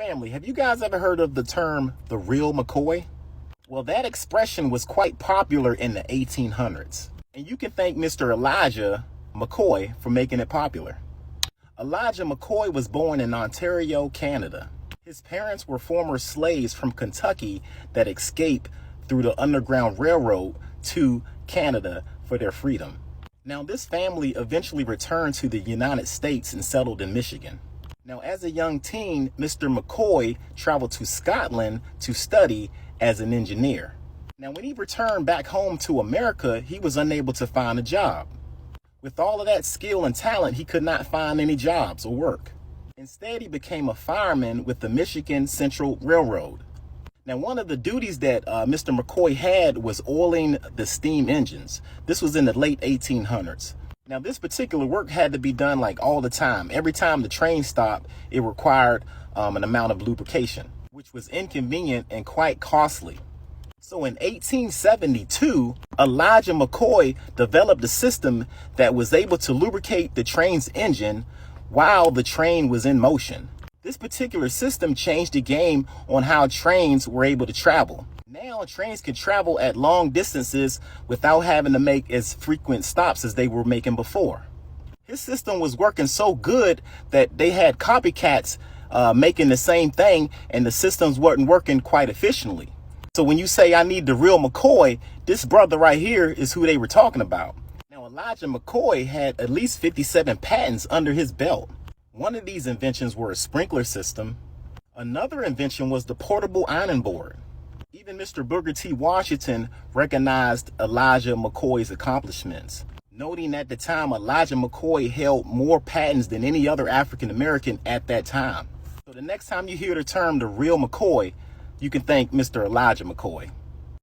Family, have you guys ever heard of the term the real McCoy? Well, that expression was quite popular in the 1800s. And you can thank Mr. Elijah McCoy for making it popular. Elijah McCoy was born in Ontario, Canada. His parents were former slaves from Kentucky that escaped through the Underground Railroad to Canada for their freedom. Now, this family eventually returned to the United States and settled in Michigan. Now, as a young teen, Mr. McCoy traveled to Scotland to study as an engineer. Now, when he returned back home to America, he was unable to find a job. With all of that skill and talent, he could not find any jobs or work. Instead, he became a fireman with the Michigan Central Railroad. Now, one of the duties that Mr. McCoy had was oiling the steam engines. This was in the late 1800s. Now, this particular work had to be done like all the time. Every time the train stopped, it required an amount of lubrication, which was inconvenient and quite costly. So in 1872, Elijah McCoy developed a system that was able to lubricate the train's engine while the train was in motion. This particular system changed the game on how trains were able to travel. Now trains can travel at long distances without having to make as frequent stops as they were making before. His system was working so good that they had copycats making the same thing, and the systems weren't working quite efficiently. So when you say I need the real McCoy, this brother right here is who they were talking about. Now, Elijah McCoy had at least 57 patents under his belt. One of these inventions were a sprinkler system. Another invention was the portable ironing board. Even Mr. Booker T. Washington recognized Elijah McCoy's accomplishments, noting at the time Elijah McCoy held more patents than any other African American at that time. So the next time you hear the term the real McCoy, you can thank Mr. Elijah McCoy.